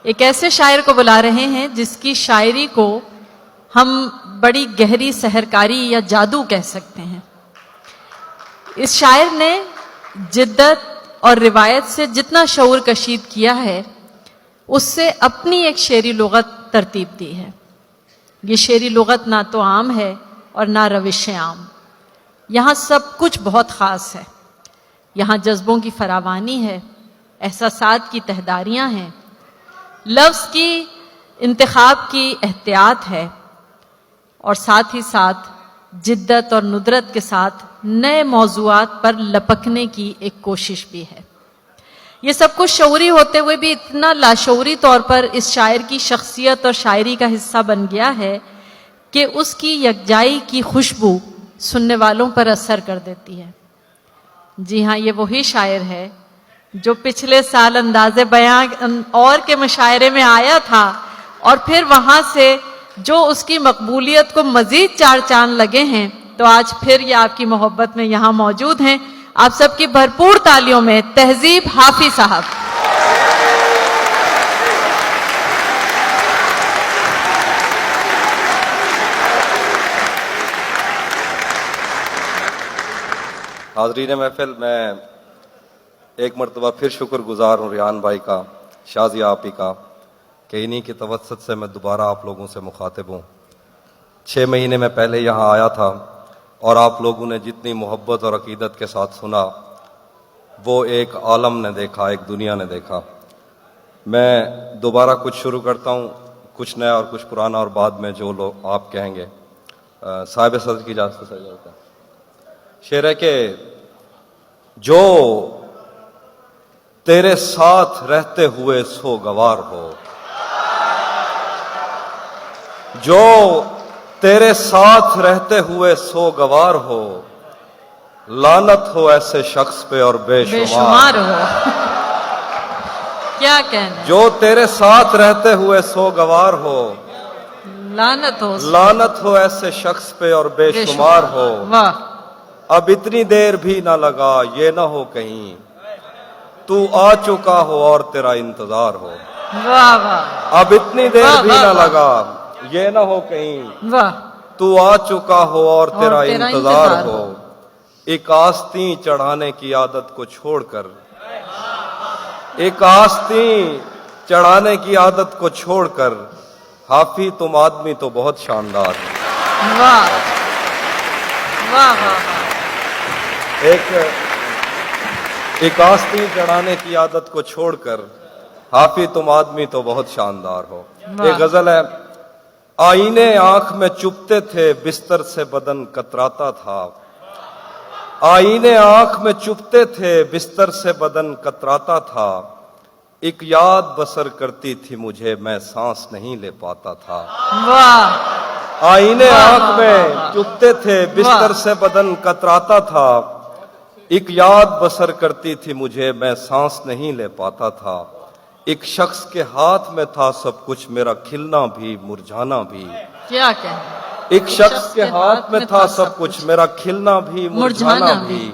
ایک ایسے شاعر کو بلا رہے ہیں جس کی شاعری کو ہم بڑی گہری سحرکاری یا جادو کہہ سکتے ہیں۔ اس شاعر نے جدت اور روایت سے جتنا شعور کشید کیا ہے اس سے اپنی ایک شعری لغت ترتیب دی ہے۔ یہ شعری لغت نہ تو عام ہے اور نہ روش عام، یہاں سب کچھ بہت خاص ہے۔ یہاں جذبوں کی فراوانی ہے، احساسات کی تہداریاں ہیں، لفظ کی انتخاب کی احتیاط ہے، اور ساتھ ہی ساتھ جدت اور ندرت کے ساتھ نئے موضوعات پر لپکنے کی ایک کوشش بھی ہے۔ یہ سب کچھ شعوری ہوتے ہوئے بھی اتنا لاشعوری طور پر اس شاعر کی شخصیت اور شاعری کا حصہ بن گیا ہے کہ اس کی یکجائی کی خوشبو سننے والوں پر اثر کر دیتی ہے۔ جی ہاں، یہ وہی شاعر ہے جو پچھلے سال انداز بیان اور کے مشاعرے میں آیا تھا اور پھر وہاں سے جو اس کی مقبولیت کو مزید چار چاند لگے ہیں، تو آج پھر یہ آپ کی محبت میں یہاں موجود ہیں۔ آپ سب کی بھرپور تالیوں میں تہذیب حافظ صاحب۔ حاضرین محفل، میں ایک مرتبہ پھر شکر گزار ہوں ریان بھائی کا، شازیہ آپی کا، کہ انہی کی توسط سے میں دوبارہ آپ لوگوں سے مخاطب ہوں۔ 6 مہینے میں پہلے یہاں آیا تھا اور آپ لوگوں نے جتنی محبت اور عقیدت کے ساتھ سنا وہ ایک عالم نے دیکھا، ایک دنیا نے دیکھا۔ میں دوبارہ کچھ شروع کرتا ہوں، کچھ نیا اور کچھ پرانا، اور بعد میں جو لوگ آپ کہیں گے صاحب صدر کی اجازت سے جاتا ہے۔ شعر ہے کہ جو تیرے ساتھ رہتے ہوئے سوگوار ہو، جو تیرے ساتھ رہتے ہوئے سوگوار ہو، لعنت ہو ایسے شخص پہ اور بے شمار ہو۔ کیا کہنا، جو تیرے ساتھ رہتے ہوئے سوگوار ہو، لعنت ہو ایسے شخص پہ اور بے شمار ہو۔ واہ، اب اتنی دیر بھی نہ لگا، یہ نہ ہو کہیں تو آ چکا ہو اور تیرا انتظار ہو۔ واہ واہ، اب اتنی دیر بھی نہ لگا، یہ نہ ہو کہیں واہ، تو آ چکا ہو اور تیرا انتظار ہو۔ ایک آستین چڑھانے کی عادت کو چھوڑ کر، ایک آستین چڑھانے کی عادت کو چھوڑ کر، حافظ تم آدمی تو بہت شاندار ہے۔ واہ واہ واہ، ایک آستین چڑھانے کی عادت کو چھوڑ کر، حافظ تم آدمی تو بہت شاندار ہو۔ ایک غزل ہے، آئینے آنکھ میں چپتے تھے، بستر سے بدن کتراتا تھا۔ آئینے آنکھ میں چپتے تھے، بستر سے بدن کتراتا تھا۔ ایک یاد بسر کرتی تھی مجھے، میں سانس نہیں لے پاتا تھا۔ واہ، آئینے آنکھ میں چپتے تھے، بستر سے بدن کتراتا تھا۔ ایک یاد بسر کرتی تھی مجھے، میں سانس نہیں لے پاتا تھا۔ ایک شخص کے ہاتھ میں تھا سب کچھ، میرا کھلنا بھی مرجھانا بھی۔ کیا کہنا، ایک شخص کے ہاتھ میں تھا سب کچھ، میرا کھلنا بھی مرجھانا بھی۔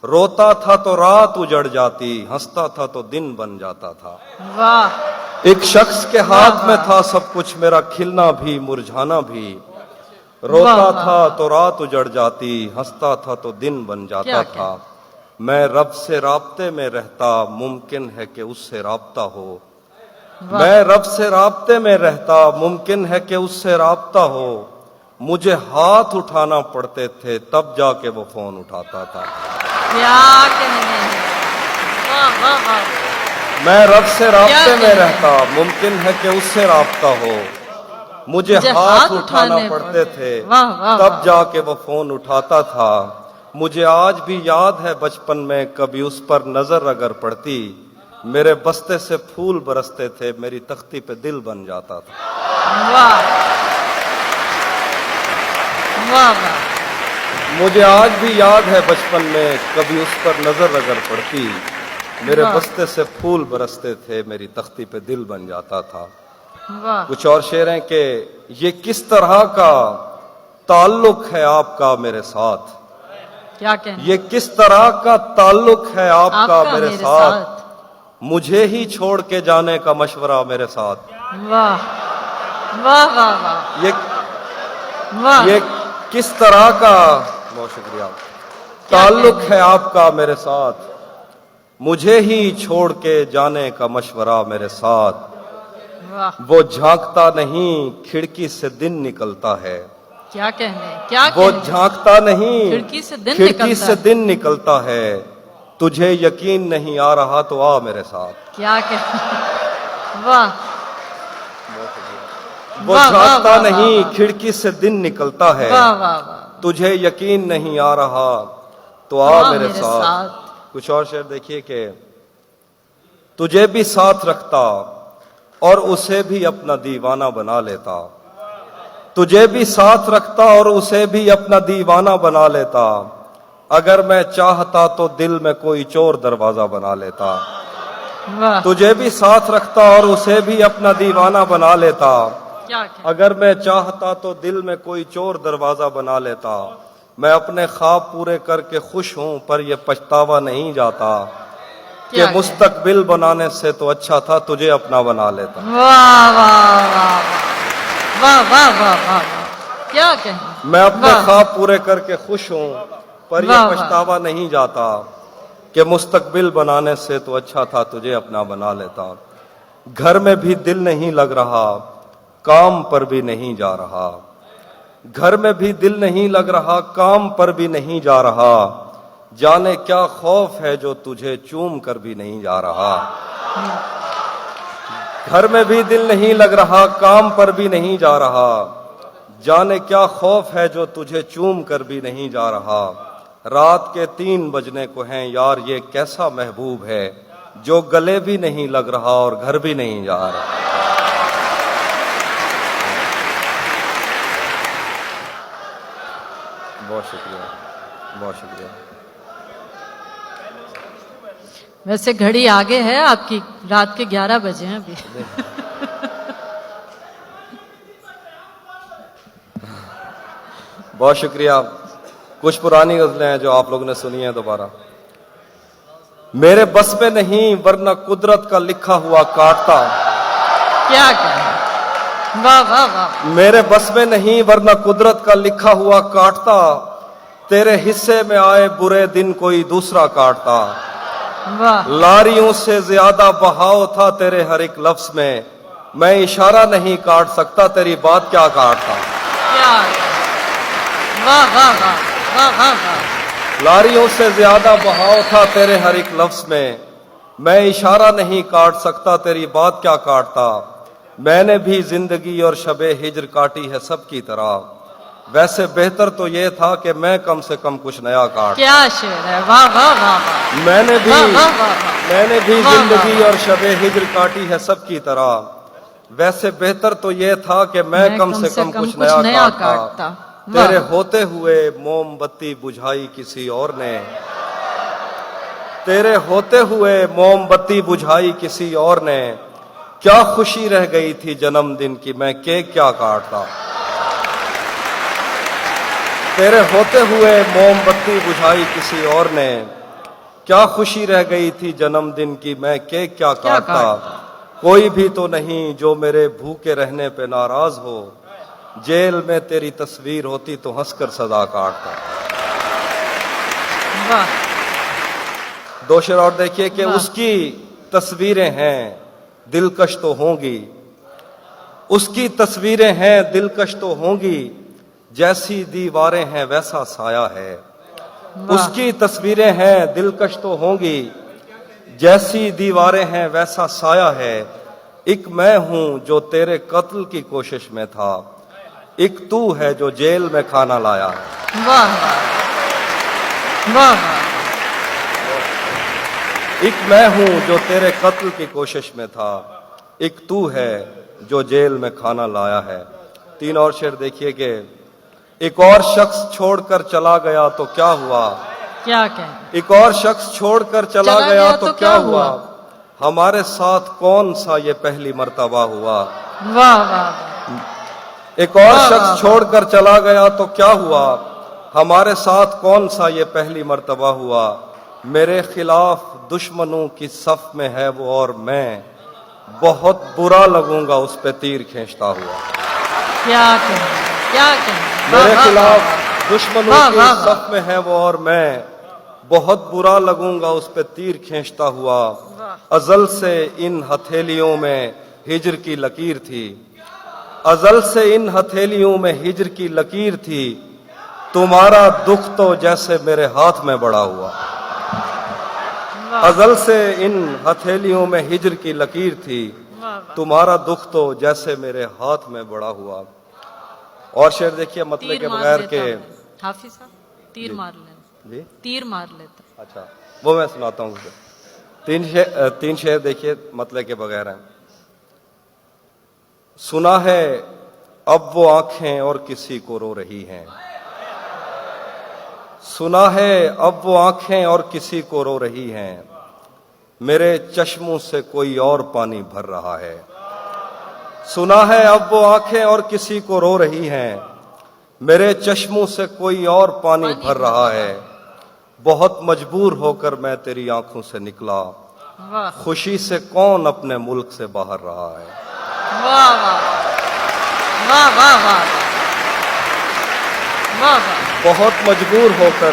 روتا تھا تو رات اجڑ جاتی، ہنستا تھا تو دن بن جاتا تھا۔ واہ، ایک شخص کے ہاتھ میں تھا سب کچھ، میرا کھلنا بھی مرجھانا بھی۔ روتا تھا تو رات اجڑ جاتی، ہنستا تھا تو دن بن جاتا تھا۔ میں رب سے رابطے میں رہتا، ممکن ہے کہ اس سے رابطہ ہو۔ میں رب سے رابطے میں رہتا، ممکن ہے کہ اس سے رابطہ ہو۔ مجھے ہاتھ اٹھانا پڑتے تھے، تب جا کے وہ فون اٹھاتا تھا۔ کیا کہنے ہیں، واہ واہ واہ، میں رب سے رابطے میں رہتا، ممکن ہے کہ اس سے رابطہ ہو۔ مجھے ہاتھ اٹھانا پڑتے تھے، تب جا کے وہ فون اٹھاتا تھا۔ مجھے آج بھی یاد ہے بچپن میں، کبھی اس پر نظر اگر پڑتی، میرے بستے سے پھول برستے تھے، میری تختی پہ دل بن جاتا تھا۔ واہ واہ واہ، مجھے آج بھی یاد ہے بچپن میں، کبھی اس پر نظر اگر پڑتی، میرے بستے سے پھول برستے تھے، میری تختی پہ دل بن جاتا تھا۔ کچھ اور شعر ہیں کہ یہ کس طرح کا تعلق ہے آپ کا میرے ساتھ، کیا کہنا، یہ کس طرح کا تعلق ہے آپ کا میرے ساتھ، मुझे ही छोड़ के जाने का मशवरा मेरे साथ। वाह वाह वाह वाह ये वाह किस तरह का, बहुत शुक्रिया, ताल्लुक है आपका मेरे साथ, मुझे ही छोड़ के जाने का मशवरा मेरे साथ। वाह, वो झांकता नहीं खिड़की से दिन निकलता है, क्या कहने, क्या वो कहने, झांकता नहीं खिड़की से दिन खिड़की निकलता से है। दिन निकलता है। तुझे यकीन नहीं आ रहा तो आ मेरे साथ। क्या कहने, वाह वो वाह, वाह, झांकता वाह, नहीं वाह, वाह। खिड़की से दिन निकलता है, वाह वाह वाह, तुझे यकीन नहीं आ रहा तो आ आ मेरे साथ। कुछ और शेर देखिए कि तुझे भी साथ रखता और उसे भी अपना दीवाना बना लेता, तुझे भी साथ रखता और उसे भी अपना दीवाना बना लेता। अगर मैं चाहता तो दिल में कोई चोर दरवाजा बना लेता। वाह, तुझे भी साथ रखता और उसे भी अपना दीवाना बना लेता। क्या कहने, अगर मैं चाहता तो दिल में कोई चोर दरवाजा बना लेता। मैं अपने ख्वाब पूरे करके खुश हूं पर यह पछतावा नहीं जाता कि क्या कहने? मुस्तकबिल बनाने से तो अच्छा था तुझे अपना बना लेता। वाह वाह वाह वाह वाह वाह वाह, क्या कहने, मैं अपने वाह। ख्वाब पूरे करके खुश हूं पर वाह, यह वाह। पछतावा नहीं जाता कि मुस्तकबिल बनाने से तो अच्छा था तुझे अपना बना लेता। घर में भी दिल नहीं लग रहा, काम पर भी नहीं जा रहा, घर में भी दिल नहीं लग रहा, काम पर भी नहीं जा रहा। जाने क्या खौफ है जो तुझे चूम कर भी नहीं जा रहा। घर में भी दिल नहीं लग रहा, काम पर भी नहीं जा रहा। जाने क्या खौफ है जो तुझे चूम कर भी नहीं जा रहा। रात के 3 बजने को हैं यार, ये कैसा महबूब है जो गले भी नहीं लग रहा और घर भी नहीं जा रहा। बहुत शुक्रिया, बहुत शुक्रिया। वैसे घड़ी आगे है आपकी, रात के 11 बजे हैं अभी। बहुत शुक्रिया। कुछ पुरानी गजलें हैं जो आप लोगों ने सुनी हैं दोबारा। मेरे बस में नहीं वरना कुदरत का लिखा हुआ काटता, क्या कहने, वाह वाह वाह, मेरे बस में नहीं वरना कुदरत का लिखा हुआ काटता। तेरे हिस्से में आए बुरे दिन कोई दूसरा काटता। वाह लारियों से ज्यादा बहाव था तेरे हर एक लफ्ज में, मैं इशारा नहीं काट सकता तेरी बात क्या काटता। क्या, वाह वाह वाह वाह वाह वाह, लारियों से ज्यादा बहाव था तेरे हर एक लफ्ज में, मैं इशारा नहीं काट सकता तेरी बात क्या काटता। मैंने भी जिंदगी और शबे हिज्र काटी है सबकी तरह, वैसे बेहतर तो ये था कि मैं कम से कम कुछ नया काट। क्या शेर है, वाह वाह वाह वाह, मैंने भी वाह वाह वाह वाह, मैंने भी वाह, जिंदगी वाह। और शबे हिज्र काटी है सबकी तरह, वैसे बेहतर तो ये था कि मैं कम से कम कुछ नया काटता। तेरे होते हुए मोमबत्ती बुझाई किसी और ने, तेरे होते हुए मोमबत्ती बुझाई किसी और ने। क्या खुशी रह गई थी जन्मदिन की मैं केक क्या काटता। तेरे होते हुए मोमबत्ती बुझाई किसी और ने, क्या खुशी रह गई थी जन्मदिन की मैं केक क्या काटता। कोई भी तो नहीं जो मेरे भूखे रहने पे नाराज हो, जेल में तेरी तस्वीर होती तो हंसकर सजा काटता। वाह, 2 शेर और देखिए कि वाह। उसकी तस्वीरें हैं दिलकश तो होंगी, उसकी तस्वीरें हैं दिलकश तो होंगी, जैसी दीवारें हैं वैसा साया है। वाह। उसकी तस्वीरें हैं दिलकश तो होंगी, जैसी दीवारें हैं वैसा साया है। एक मैं हूं जो तेरे कत्ल की कोशिश में था, एक तू है जो जेल में खाना लाया है। वाह वाह वाह, एक मैं हूं जो तेरे कत्ल की कोशिश में था, एक तू है जो जेल में खाना लाया है। 3 और शेर देखिए कि एक और शख्स छोड़कर चला गया तो क्या हुआ, क्या कहने, एक और शख्स छोड़कर चला गया तो क्या हुआ, हमारे साथ कौन सा ये पहली मर्तबा हुआ। वाह वाह, एक और वाह, वाह, शख्स छोड़कर चला गया तो क्या हुआ, हमारे साथ कौन सा ये पहली मर्तबा हुआ। میرے خلاف دشمنوں کی صف میں ہے وہ اور میں بہت برا لگوں گا اس پہ تیر کھینچتا ہوا. کیا کہیں کیا کہیں. میرے واہ، خلاف واہ، دشمنوں واہ، کی واہ، واہ. صف میں ہے وہ اور میں بہت برا لگوں گا اس پہ تیر کھینچتا ہوا. ازل سے ان ہتھیلیوں میں ہجر کی لکیر تھی. ازل سے ان ہتھیلیوں میں ہجر کی لکیر تھی. تمہارا دکھ تو جیسے میرے ہاتھ میں بڑا ہوا. ازل سے ان ہتھیلیوں میں ہجر کی لکیر تھی. تمہارا دکھ تو جیسے میرے ہاتھ میں بڑا ہوا. اور شعر دیکھیے مطلب تیر کے مار بغیر لیتا کے ہوں. حافظ صاحب تیر مار لیتا. جی تیر مار لیتا. اچھا وہ میں سناتا ہوں. تین شعر دیکھیے مطلب کے بغیر ہیں. سنا ہے اب وہ آنکھیں اور کسی کو رو رہی ہیں. سنا ہے اب وہ آنکھیں اور کسی کو رو رہی ہیں. میرے چشموں سے کوئی اور پانی بھر رہا ہے. سنا ہے اب وہ آنکھیں اور کسی کو رو رہی ہیں. میرے چشموں سے کوئی اور پانی بھر رہا ہے. بہت مجبور ہو کر میں تیری آنکھوں سے نکلا. واہ خوشی سے کون اپنے ملک سے باہر رہا ہے. واہ واہ واہ واہ واہ واہ واہ. بہت مجبور ہو کر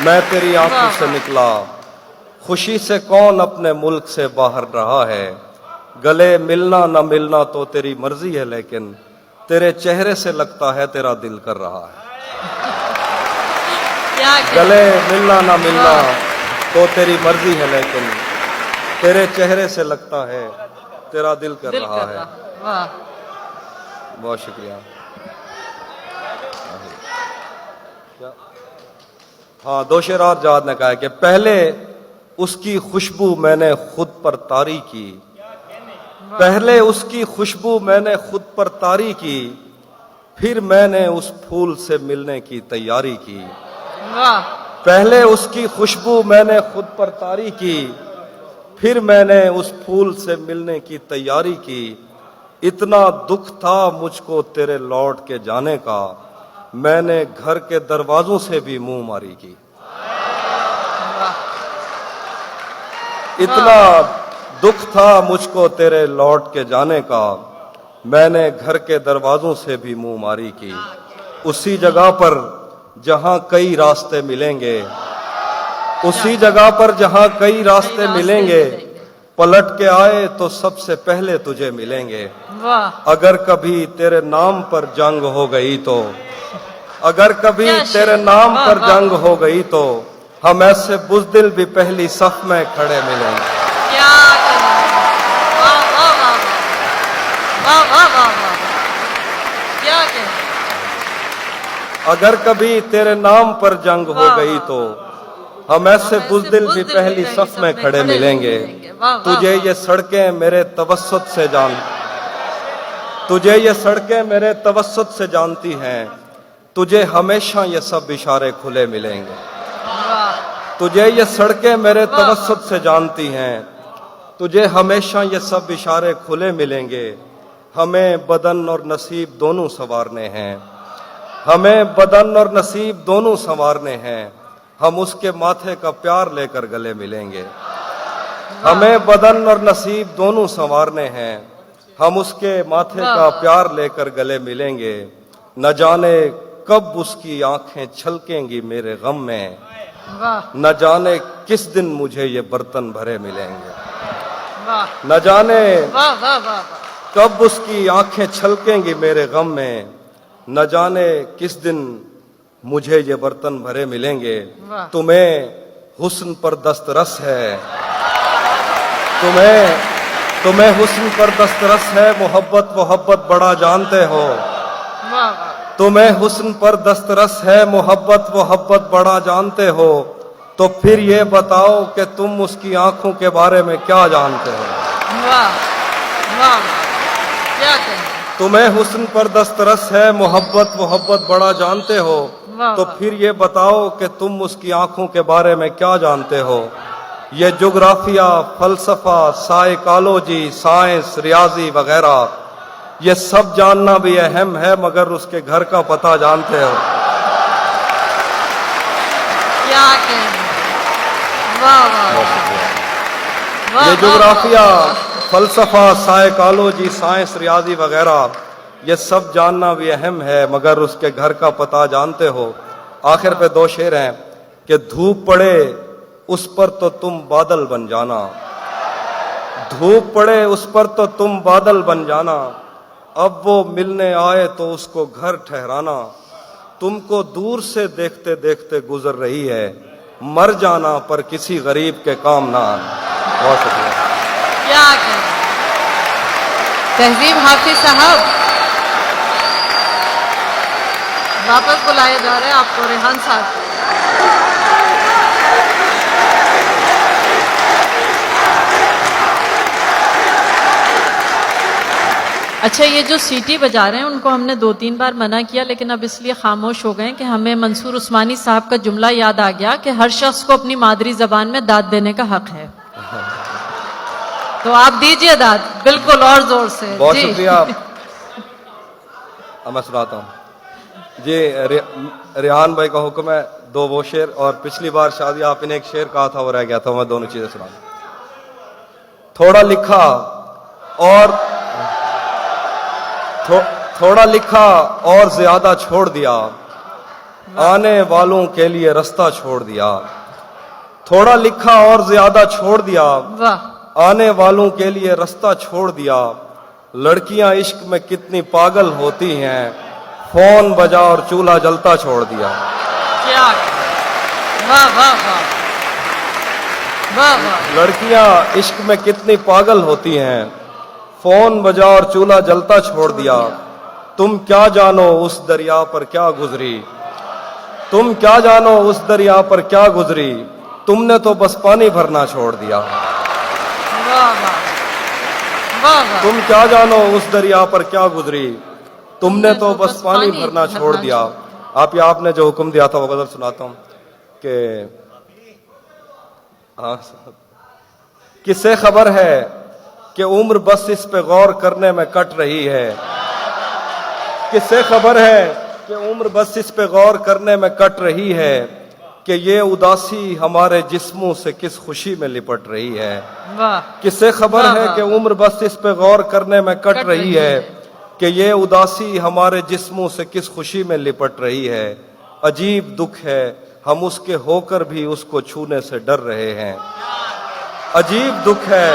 میں تیری آنکھوں سے نکلا. خوشی سے کون اپنے ملک سے باہر رہا ہے. گلے ملنا نہ ملنا تو تیری مرضی ہے لیکن تیرے چہرے سے لگتا ہے تیرا دل کر رہا ہے. کیا گلے ملنا نہ ملنا تو تیری مرضی ہے لیکن تیرے چہرے سے لگتا ہے تیرا دل کر دل رہا کر ہے. رہا. واہ بہت شکریہ. ہاں دو شعر اور جواد نے کہا کہ پہلے اس کی خوشبو میں نے خود پر طاری کی. پہلے اس کی خوشبو میں نے خود پر طاری کی. پھر میں نے اس پھول سے ملنے کی تیاری کی. واہ پہلے اس کی خوشبو میں نے خود پر طاری کی. پھر میں نے اس پھول سے ملنے کی تیاری کی. اتنا دکھ تھا مجھ کو تیرے لوٹ کے جانے کا. میں نے گھر کے دروازوں سے بھی منہ ماری کی. اتنا دکھ تھا مجھ کو تیرے لوٹ کے جانے کا. میں نے گھر کے دروازوں سے بھی منہ ماری کی. اسی جگہ پر جہاں کئی راستے ملیں گے. اسی جگہ پر جہاں کئی راستے ملیں گے. پلٹ کے آئے تو سب سے پہلے تجھے ملیں گے. واہ اگر کبھی تیرے نام پر جنگ ہو گئی تو اگر کبھی تیرے نام پر جنگ ہو گئی تو ہم ایسے بزدل بھی پہلی صف میں کھڑے ملیں گے. کیا واہ واہ واہ واہ واہ واہ واہ. کیا کہیں. اگر کبھی تیرے نام پر جنگ ہو گئی تو ہم ایسے بزدل بھی پہلی صف میں کھڑے ملیں گے. تجھے یہ سڑکیں میرے توسط سے تجھے یہ سڑکیں میرے توسط سے جانتی ہیں. تجھے ہمیشہ یہ سب اشارے کھلے ملیں گے. تجھے یہ سڑکیں میرے توسط سے جانتی ہیں. تجھے ہمیشہ یہ سب اشارے کھلے ملیں گے. ہمیں بدن اور نصیب دونوں سنوارنے ہیں. ہمیں بدن اور نصیب دونوں سنوارنے ہیں. ہم اس کے ماتھے کا پیار لے کر گلے ملیں گے. ہمیں بدن اور نصیب دونوں سنوارنے ہیں. ہم اس کے ماتھے کا پیار لے کر گلے ملیں گے. نہ جانے کب اس کی آنکھیں چھلکیں گی میرے غم میں. واہ نہ جانے کس دن مجھے یہ برتن بھرے ملیں گے. واہ نہ جانے واہ واہ واہ. کب اس کی آنکھیں چھلکیں گی میرے غم میں. نہ جانے کس دن مجھے یہ برتن بھرے ملیں گے. تمہیں حسن پر دسترس ہے. تمہیں حسن پر دسترس ہے. محبت بڑا جانتے ہو. تمہیں حسن پر دسترس ہے. محبت بڑا جانتے ہو. تو پھر یہ بتاؤ کہ تم اس کی آنکھوں کے بارے میں کیا جانتے ہو. واہ واہ کیا کہیں. تمہیں حسن پر دسترس ہے. محبت بڑا جانتے ہو. تو پھر یہ بتاؤ کہ تم اس کی آنکھوں کے بارے میں کیا جانتے ہو. یہ جغرافیہ، فلسفہ، سائیکالوجی، سائنس، ریاضی وغیرہ یہ سب جاننا بھی اہم ہے، مگر اس کے گھر کا پتہ جانتے ہو. کیا کہیں. वाह वाह वाह, ये वाह, जोग्राफिया, फलसफा, साइकोलॉजी, साइंस, रियाजी वगैरह ये सब जानना भी अहम है, मगर उसके घर का पता जानते हो। आखिर पे दो शेर हैं कि धूप पड़े उस पर तो तुम बादल बन जाना, धूप पड़े उस पर तो तुम बादल बन जाना, अब वो मिलने आए तो उसको घर ठहराना, तुमको दूर से देखते देखते गुजर रही है, मर जाना पर किसी गरीब के काम ना आना। बहुत शुक्रिया। क्या कहें। तहजीब हाफिज साहब, वापस बुलाया जा रहा है आपको रेहान साहब। अच्छा, ये जो सीटी बजा रहे हैं उनको हमने 2-3 बार मना किया, लेकिन अब इसलिए खामोश हो गए कि हमें मंसूर उस्मानी साहब का जुमला याद आ गया कि हर शख्स को अपनी मादरी जबान में दाद देने का हक है। तो आप दीजिए दाद, बिल्कुल, और जोर से। बहुत जी। शुक्रिया। अब मैं सुनाता हूँ जी। रेहान भाई का हुक्म है, 2 वो शेर, और पिछली बार शादी आपने एक शेर कहा था वो रह गया था, मैं दोनों चीजें सुना। थोड़ा लिखा और थोड़ा लिखा और ज्यादा छोड़ दिया, आने वालों के लिए रास्ता छोड़ दिया, थोड़ा लिखा और ज्यादा छोड़ दिया, वाह, आने वालों के लिए रास्ता छोड़ दिया, लड़कियां इश्क में कितनी पागल होती हैं, फोन बजा और चूल्हा जलता छोड़ दिया। क्या, वाह वाह वाह वाह वाह, लड़कियां इश्क में कितनी पागल होती हैं, फोन बजा और चूल्हा जलता छोड़ दिया, तुम क्या जानो उस दरिया पर क्या गुजरी, तुम क्या जानो उस दरिया पर क्या गुजरी, तुमने तो बस पानी भरना छोड़ दिया। वाह वाह वाह वाह, तुम क्या जानो उस दरिया पर क्या गुजरी, तुमने तो बस पानी भरना छोड़ दिया। आप या आपने जो हुक्म दिया था वो गजल सुनाता हूं कि हाँ, किससे खबर है कि उम्र बस इस पे गौर करने में कट रही है, किससे खबर है कि उम्र बस इस पे गौर करने में कट रही है, कि ये उदासी हमारे जिस्मों से किस खुशी में लिपट रही है। वाह, किससे खबर है कि उम्र बस इस पे गौर करने में कट रही है, कि ये उदासी हमारे जिस्मों से किस खुशी में लिपट रही है। अजीब दुख है हम उसके होकर भी उसको छूने से डर रहे हैं, अजीब दुख है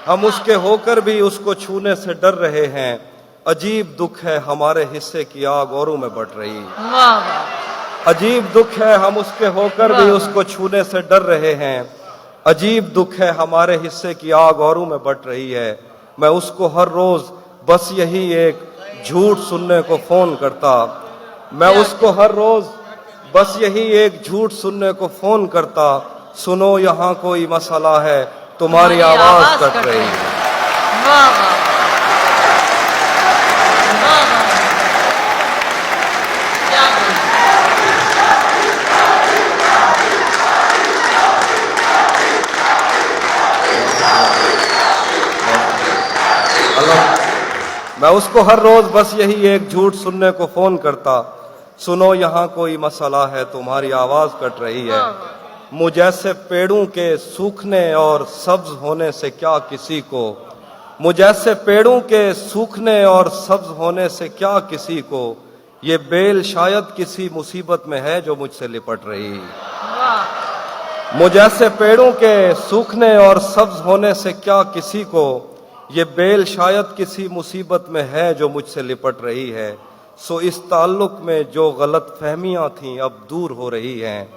हम उसके होकर भी उसको छूने से डर रहे हैं, अजीब दुख है हमारे हिस्से की आग औरों में बढ़ रही है। वाह वाह, अजीब दुख है हम उसके होकर भी उसको छूने से डर रहे हैं, अजीब दुख है हमारे हिस्से की आग औरों में बढ़ रही है। मैं उसको हर रोज बस यही एक झूठ सुनने को फोन करता, मैं उसको हर रोज बस यही एक झूठ सुनने को फोन करता, सुनो यहाँ कोई मसला है तुम्हारी आवाज कट रही है। वाह वाह वाह वाह, क्या कहें। मैं उसको हर रोज बस यही एक झूठ सुनने को फोन करता, सुनो यहाँ कोई मसला है तुम्हारी आवाज कट रही है। मुझ जैसे पेड़ों के सूखने और सब्ज होने से क्या किसी को, मुझ जैसे पेड़ों के सूखने और सब्ज होने से क्या किसी को, ये बेल शायद किसी मुसीबत में है जो मुझसे लिपट रही। वाह, मुझ जैसे पेड़ों के सूखने और सब्ज होने से क्या किसी को, ये बेल शायद किसी मुसीबत में है जो मुझसे लिपट रही है। सो इस ताल्लुक में जो गलत फहमियां थीं अब दूर हो रही हैं,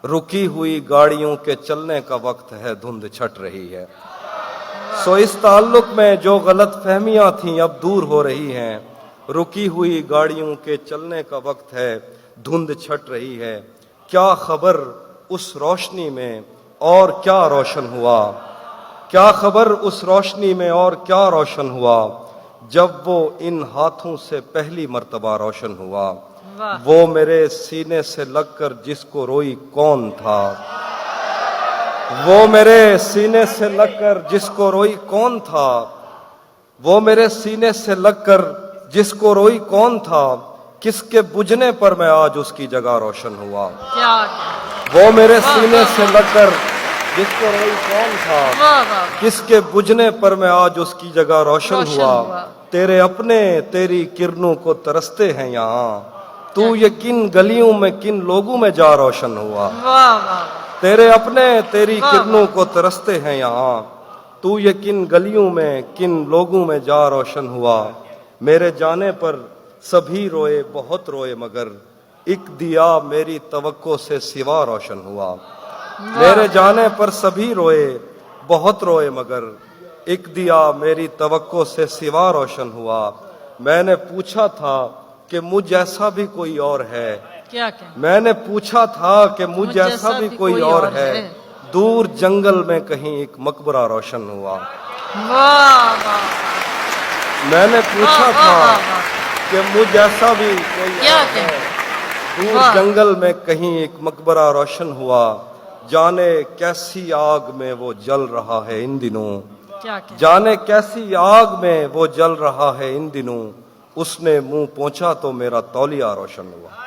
रुकी हुई गाड़ियों के चलने का वक्त है धुंध छट रही है। सो इस ताल्लुक में जो गलत फहमियां थीं अब दूर हो रही हैं, रुकी हुई गाड़ियों के चलने का वक्त है धुंध छट रही है। क्या खबर उस रोशनी में और क्या रोशन हुआ, क्या खबर उस रोशनी में और क्या रोशन हुआ, जब वो इन हाथों से पहली मर्तबा रोशन हुआ। वो मेरे सीने से लगकर जिसको रोई कौन था, वो मेरे सीने से लगकर जिसको रोई कौन था, वो मेरे सीने से लगकर जिसको रोई कौन था, किसके बुझने पर मैं आज उसकी जगह रोशन हुआ। क्या वो मेरे सीने से लगकर जिसको रोई कौन था, वाह वाह किसके बुझने पर मैं आज उसकी जगह रोशन रोशन हुआ। हुआ। तेरे अपने तेरी किरणों को तरसते हैं यहाँ, तू ये किन गलियों में किन लोगों में जा रोशन हुआ। वाह वाह तेरे अपने तेरी वाह, किरणों को तरसते हैं यहाँ, तू ये किन गलियों में किन लोगों में जा रोशन हुआ। मेरे जाने पर सभी रोए बहुत रोए मगर एक दिया मेरी तवक्को से सिवा रोशन हुआ। मेरे जाने पर सभी रोए बहुत रोए मगर एक दिया मेरी तवक्को से सिवा रोशन हुआ। मैंने पूछा था कि मुझ जैसा भी कोई और है, क्या क्या मैंने पूछा था कि मुझ जैसा भी कोई और है। दूर जंगल में कहीं एक मकबरा रोशन हुआ। वाह वाह मैंने पूछा वाह, था वाह, वाह। कि मुझ जैसा भी कोई क्या और क्या है। दूर वाह। जंगल में कहीं एक मकबरा रोशन हुआ। जाने कैसी आग में वो जल रहा है इन दिनों, क्या क्या जाने कैसी आग में वो जल रहा है इन दिनों। उसने मुंह पहुंचा तो मेरा तौलिया रोशन हुआ।